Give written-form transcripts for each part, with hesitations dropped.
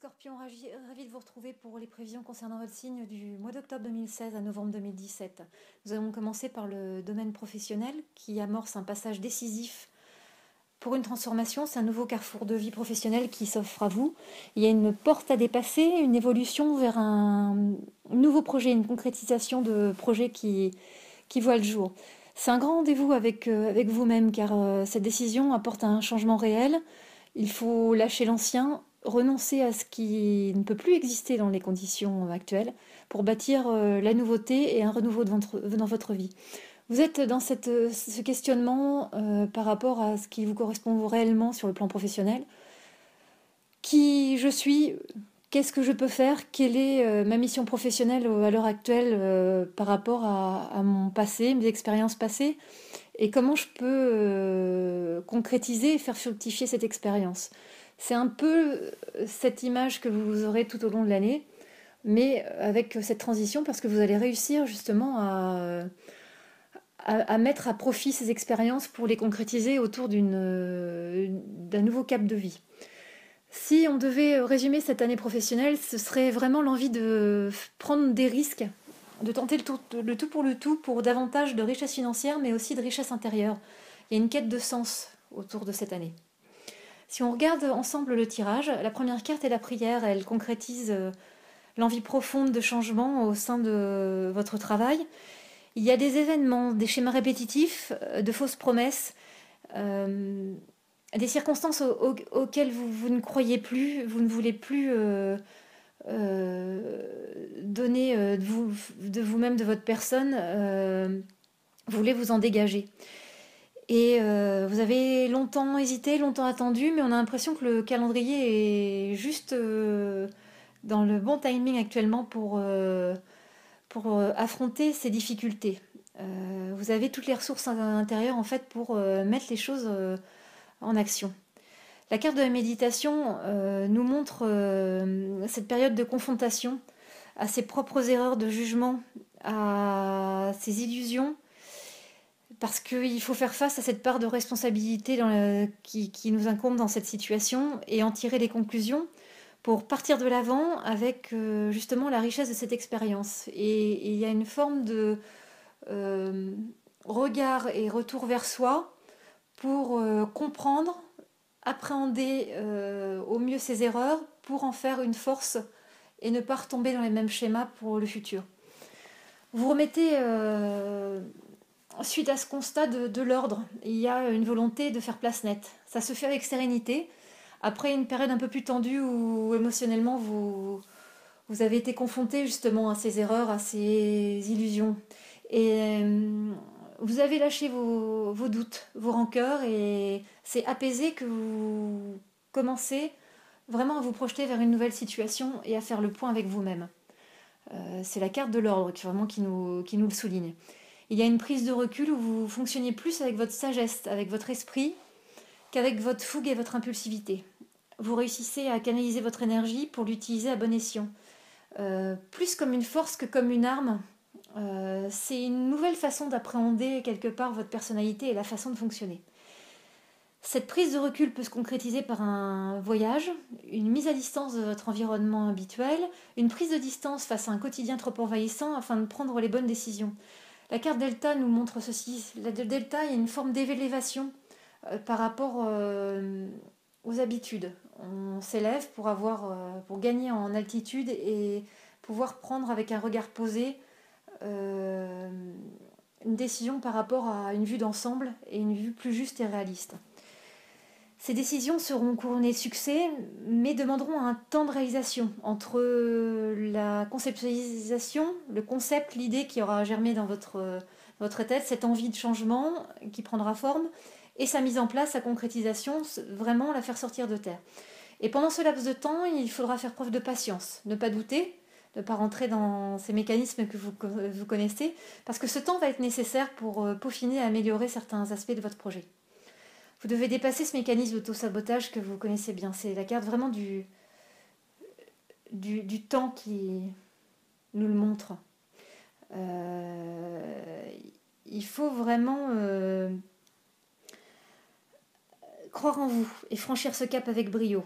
Scorpion, ravi de vous retrouver pour les prévisions concernant votre signe du mois d'octobre 2016 à novembre 2017. Nous allons commencer par le domaine professionnel qui amorce un passage décisif pour une transformation. C'est un nouveau carrefour de vie professionnelle qui s'offre à vous. Il y a une porte à dépasser, une évolution vers un nouveau projet, une concrétisation de projet qui voit le jour. C'est un grand rendez-vous avec vous-même car cette décision apporte un changement réel. Il faut lâcher l'ancien, renoncer à ce qui ne peut plus exister dans les conditions actuelles pour bâtir la nouveauté et un renouveau dans votre vie. Vous êtes dans ce questionnement par rapport à ce qui vous correspond réellement sur le plan professionnel. Qui je suis? Qu'est-ce que je peux faire? Quelle est ma mission professionnelle à l'heure actuelle par rapport à mon passé, mes expériences passées? Et comment je peux concrétiser et faire fructifier cette expérience? C'est un peu cette image que vous aurez tout au long de l'année, mais avec cette transition, parce que vous allez réussir justement à mettre à profit ces expériences pour les concrétiser autour d'un nouveau cap de vie. Si on devait résumer cette année professionnelle, ce serait vraiment l'envie de prendre des risques, de tenter le tout pour davantage de richesse financière, mais aussi de richesse intérieure. Il y a une quête de sens autour de cette année. Si on regarde ensemble le tirage, la première carte est la prière. Elle concrétise l'envie profonde de changement au sein de votre travail. Il y a des événements, des schémas répétitifs, de fausses promesses, des circonstances auxquelles vous ne croyez plus, vous ne voulez plus donner de vous-même, de votre personne, vous voulez vous en dégager. Et vous avez longtemps hésité, longtemps attendu, mais on a l'impression que le calendrier est juste dans le bon timing actuellement pour affronter ces difficultés. Vous avez toutes les ressources à l'intérieur en fait pour mettre les choses en action. La carte de la méditation nous montre cette période de confrontation à ses propres erreurs de jugement, à ses illusions, parce qu'il faut faire face à cette part de responsabilité qui nous incombe dans cette situation et en tirer les conclusions pour partir de l'avant avec justement la richesse de cette expérience. Et il y a une forme de regard et retour vers soi pour comprendre, appréhender au mieux ses erreurs pour en faire une force et ne pas retomber dans les mêmes schémas pour le futur. Vous remettez, suite à ce constat de l'ordre, il y a une volonté de faire place nette. Ça se fait avec sérénité, après une période un peu plus tendue où émotionnellement vous avez été confronté justement à ces erreurs, à ces illusions. Et vous avez lâché vos doutes, vos rancœurs, et c'est apaisé que vous commencez vraiment à vous projeter vers une nouvelle situation et à faire le point avec vous-même. C'est la carte de l'ordre qui nous le souligne. Il y a une prise de recul où vous fonctionnez plus avec votre sagesse, avec votre esprit, qu'avec votre fougue et votre impulsivité. Vous réussissez à canaliser votre énergie pour l'utiliser à bon escient. Plus comme une force que comme une arme. C'est une nouvelle façon d'appréhender quelque part votre personnalité et la façon de fonctionner. Cette prise de recul peut se concrétiser par un voyage, une mise à distance de votre environnement habituel, une prise de distance face à un quotidien trop envahissant afin de prendre les bonnes décisions. La carte Delta nous montre ceci. La Delta est une forme d'élévation par rapport aux habitudes. On s'élève pour gagner en altitude et pouvoir prendre avec un regard posé une décision par rapport à une vue d'ensemble et une vue plus juste et réaliste. Ces décisions seront couronnées de succès, mais demanderont un temps de réalisation entre la conceptualisation, le concept, l'idée qui aura germé dans votre tête, cette envie de changement qui prendra forme, et sa mise en place, sa concrétisation, vraiment la faire sortir de terre. Et pendant ce laps de temps, il faudra faire preuve de patience, ne pas douter, ne pas rentrer dans ces mécanismes que vous connaissez, parce que ce temps va être nécessaire pour peaufiner et améliorer certains aspects de votre projet. Vous devez dépasser ce mécanisme d'auto-sabotage que vous connaissez bien. C'est la carte vraiment du temps qui nous le montre. Il faut vraiment croire en vous et franchir ce cap avec brio.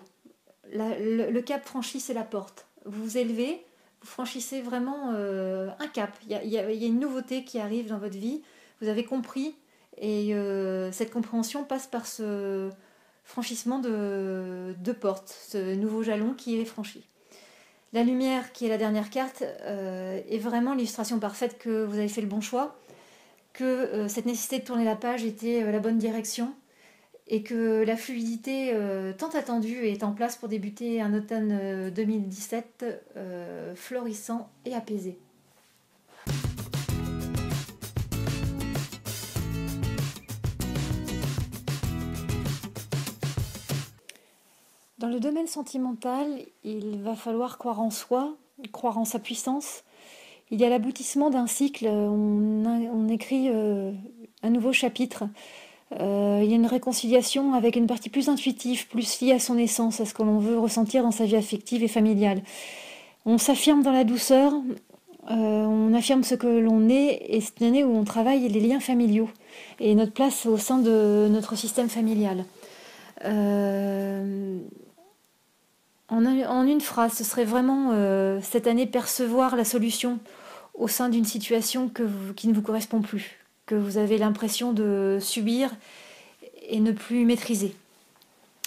le cap franchi, c'est la porte. Vous vous élevez, vous franchissez vraiment un cap. Il y a une nouveauté qui arrive dans votre vie. Vous avez compris et cette compréhension passe par ce franchissement de porte, ce nouveau jalon qui est franchi. La lumière, qui est la dernière carte, est vraiment l'illustration parfaite que vous avez fait le bon choix, que cette nécessité de tourner la page était la bonne direction et que la fluidité tant attendue est en place pour débuter un automne 2017 florissant et apaisé. Dans le domaine sentimental, il va falloir croire en soi, croire en sa puissance. Il y a l'aboutissement d'un cycle, on écrit un nouveau chapitre. Il y a une réconciliation avec une partie plus intuitive, plus liée à son essence, à ce que l'on veut ressentir dans sa vie affective et familiale. On s'affirme dans la douceur, on affirme ce que l'on est, et c'est une année où on travaille les liens familiaux et notre place au sein de notre système familial. En une phrase, ce serait vraiment cette année percevoir la solution au sein d'une situation qui ne vous correspond plus, que vous avez l'impression de subir et ne plus maîtriser.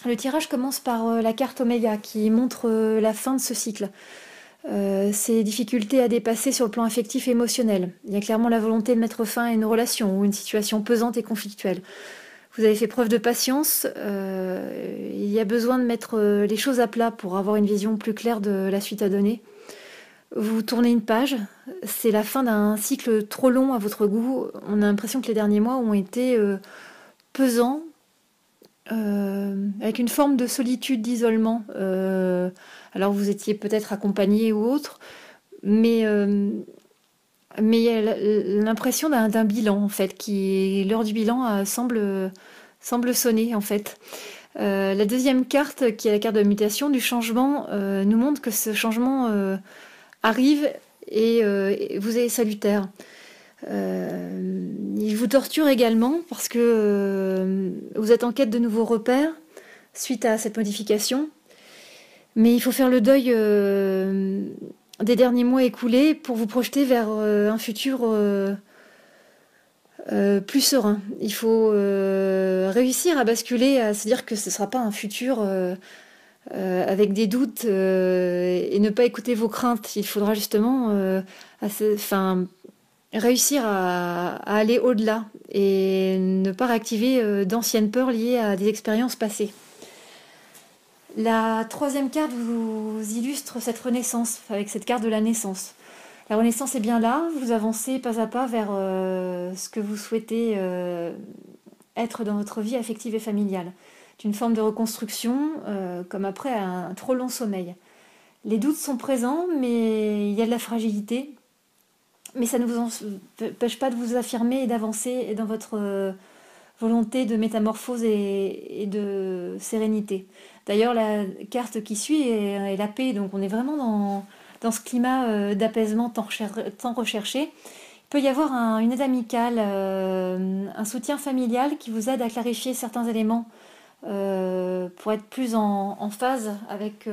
Le tirage commence par la carte Oméga qui montre la fin de ce cycle. Ces difficultés à dépasser sur le plan affectif et émotionnel. Il y a clairement la volonté de mettre fin à une relation ou une situation pesante et conflictuelle. Vous avez fait preuve de patience, il y a besoin de mettre les choses à plat pour avoir une vision plus claire de la suite à donner. Vous tournez une page, c'est la fin d'un cycle trop long à votre goût. On a l'impression que les derniers mois ont été pesants, avec une forme de solitude, d'isolement. Alors vous étiez peut-être accompagné ou autre, mais il y a l'impression d'un bilan, en fait, l'heure du bilan semble sonner, en fait. La deuxième carte, qui est la carte de la mutation, du changement, nous montre que ce changement arrive et vous est salutaire. Il vous torture également parce que vous êtes en quête de nouveaux repères suite à cette modification. Mais il faut faire le deuil des derniers mois écoulés pour vous projeter vers un futur plus serein. Il faut réussir à basculer, à se dire que ce ne sera pas un futur avec des doutes et ne pas écouter vos craintes. Il faudra justement réussir à aller au-delà et ne pas réactiver d'anciennes peurs liées à des expériences passées. La troisième carte vous illustre cette renaissance, avec cette carte de la naissance. La renaissance est bien là, vous avancez pas à pas vers ce que vous souhaitez être dans votre vie affective et familiale. C'est une forme de reconstruction, comme après un trop long sommeil. Les doutes sont présents, mais il y a de la fragilité. Mais ça ne vous empêche pas de vous affirmer et d'avancer dans votre volonté de métamorphose et de sérénité. D'ailleurs, la carte qui suit est la paix, donc on est vraiment dans ce climat d'apaisement tant recherché. Il peut y avoir une aide amicale, un soutien familial qui vous aide à clarifier certains éléments pour être plus en phase avec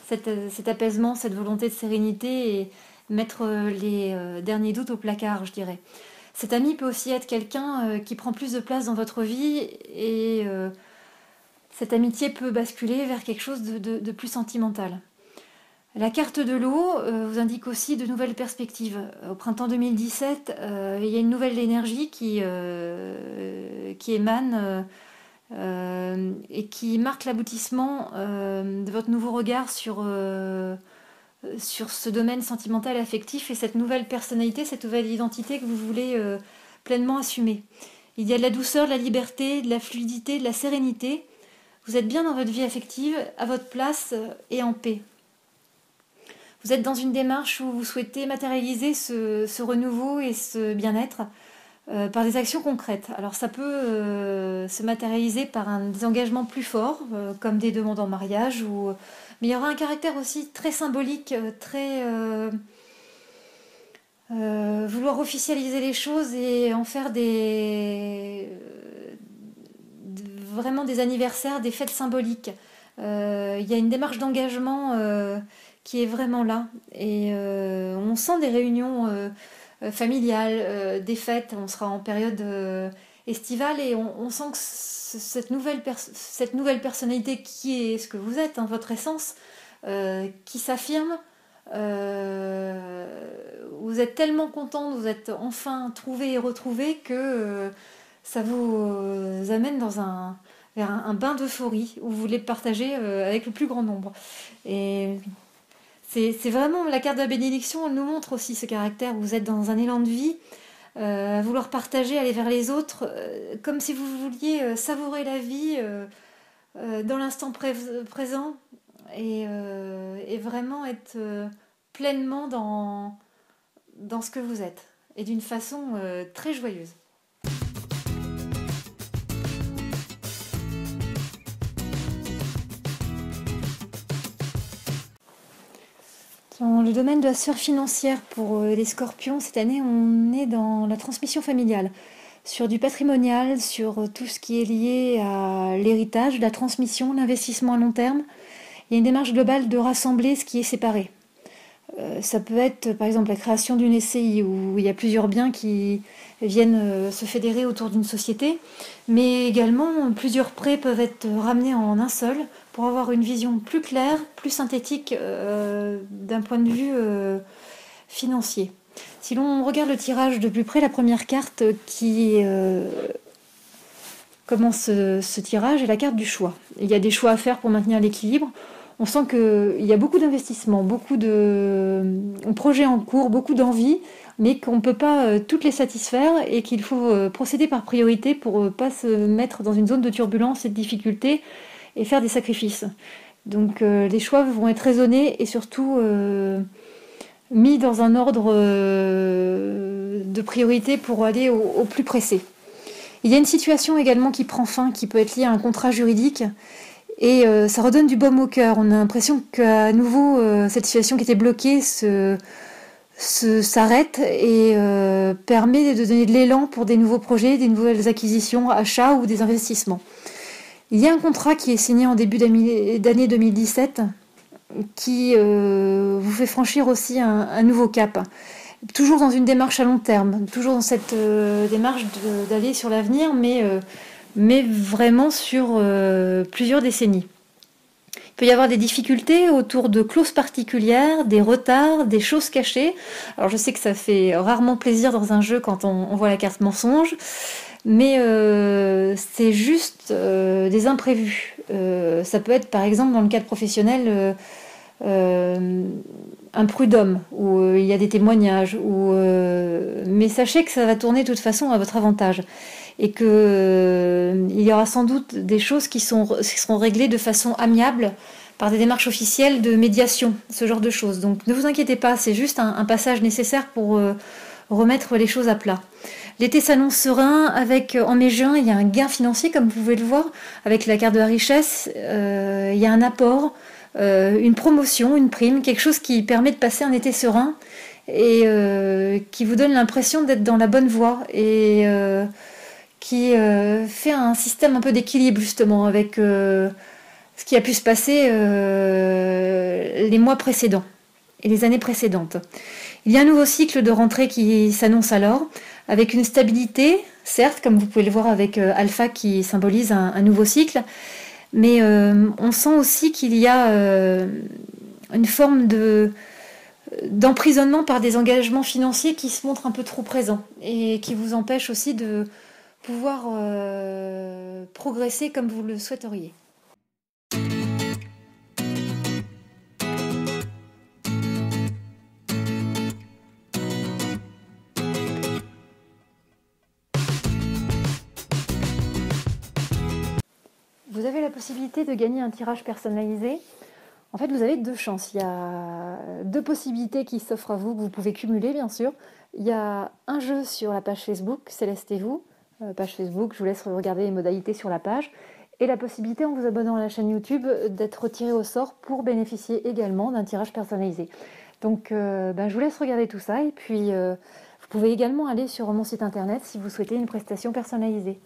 cet apaisement, cette volonté de sérénité et mettre les derniers doutes au placard, je dirais. Cet ami peut aussi être quelqu'un qui prend plus de place dans votre vie et cette amitié peut basculer vers quelque chose de plus sentimental. La carte de l'eau vous indique aussi de nouvelles perspectives. Au printemps 2017, il y a une nouvelle énergie qui émane et qui marque l'aboutissement de votre nouveau regard sur ce domaine sentimental et affectif et cette nouvelle personnalité, cette nouvelle identité que vous voulez pleinement assumer. Il y a de la douceur, de la liberté, de la fluidité, de la sérénité. Vous êtes bien dans votre vie affective, à votre place et en paix. Vous êtes dans une démarche où vous souhaitez matérialiser ce renouveau et ce bien-être par des actions concrètes. Alors ça peut se matérialiser par des engagements plus forts, comme des demandes en mariage, mais il y aura un caractère aussi très symbolique, très vouloir officialiser les choses et en faire vraiment des anniversaires, des fêtes symboliques. Il y a une démarche d'engagement qui est vraiment là. Et on sent des réunions familiales, des fêtes. On sera en période estivale et on sent que cette nouvelle personnalité qui est ce que vous êtes, hein, votre essence, qui s'affirme. Vous êtes tellement contente, vous êtes enfin trouvée et retrouvée que ça vous amène vers un bain d'euphorie où vous voulez le partager avec le plus grand nombre. Et c'est vraiment la carte de la bénédiction, elle nous montre aussi ce caractère où vous êtes dans un élan de vie, à vouloir partager, aller vers les autres, comme si vous vouliez savourer la vie dans l'instant présent et vraiment être pleinement dans ce que vous êtes et d'une façon très joyeuse. Dans le domaine de la sphère financière pour les scorpions, cette année, on est dans la transmission familiale, sur du patrimonial, sur tout ce qui est lié à l'héritage, la transmission, l'investissement à long terme. Il y a une démarche globale de rassembler ce qui est séparé. Ça peut être par exemple la création d'une SCI où il y a plusieurs biens qui viennent se fédérer autour d'une société, mais également plusieurs prêts peuvent être ramenés en un seul pour avoir une vision plus claire, plus synthétique d'un point de vue financier. Si l'on regarde le tirage de plus près, la première carte qui commence ce tirage est la carte du choix. Il y a des choix à faire pour maintenir l'équilibre. On sent qu'il y a beaucoup d'investissements, beaucoup de projets en cours, beaucoup d'envies, mais qu'on ne peut pas toutes les satisfaire et qu'il faut procéder par priorité pour ne pas se mettre dans une zone de turbulence et de difficulté et faire des sacrifices. Donc les choix vont être raisonnés et surtout mis dans un ordre de priorité pour aller au plus pressé. Il y a une situation également qui prend fin, qui peut être liée à un contrat juridique. Et ça redonne du baume au cœur. On a l'impression qu'à nouveau, cette situation qui était bloquée s'arrête et permet de donner de l'élan pour des nouveaux projets, des nouvelles acquisitions, achats ou des investissements. Il y a un contrat qui est signé en début d'année 2017 qui vous fait franchir aussi un nouveau cap. Toujours dans une démarche à long terme, toujours dans cette démarche d'aller sur l'avenir, mais vraiment sur plusieurs décennies. Il peut y avoir des difficultés autour de clauses particulières, des retards, des choses cachées. Alors je sais que ça fait rarement plaisir dans un jeu quand on voit la carte mensonge, mais c'est juste des imprévus. Ça peut être par exemple dans le cadre professionnel un prud'homme où il y a des témoignages, mais sachez que ça va tourner de toute façon à votre avantage. Et qu'il y aura sans doute des choses qui seront réglées de façon amiable par des démarches officielles de médiation, ce genre de choses. Donc ne vous inquiétez pas, c'est juste un passage nécessaire pour remettre les choses à plat. L'été s'annonce serein, avec en mai-juin, il y a un gain financier, comme vous pouvez le voir, avec la carte de la richesse, il y a un apport, une promotion, une prime, quelque chose qui permet de passer un été serein et qui vous donne l'impression d'être dans la bonne voie et qui fait un système un peu d'équilibre justement avec ce qui a pu se passer les mois précédents et les années précédentes. Il y a un nouveau cycle de rentrée qui s'annonce alors, avec une stabilité, certes, comme vous pouvez le voir avec Alpha qui symbolise un nouveau cycle, mais on sent aussi qu'il y a une forme d'emprisonnement par des engagements financiers qui se montrent un peu trop présents et qui vous empêchent aussi de pouvoir progresser comme vous le souhaiteriez. Vous avez la possibilité de gagner un tirage personnalisé. En fait, vous avez deux chances. Il y a deux possibilités qui s'offrent à vous, que vous pouvez cumuler, bien sûr. Il y a un jeu sur la page Facebook, Céleste et vous. Page Facebook, je vous laisse regarder les modalités sur la page. Et la possibilité, en vous abonnant à la chaîne YouTube, d'être tiré au sort pour bénéficier également d'un tirage personnalisé. Donc, je vous laisse regarder tout ça. Et puis, vous pouvez également aller sur mon site internet si vous souhaitez une prestation personnalisée.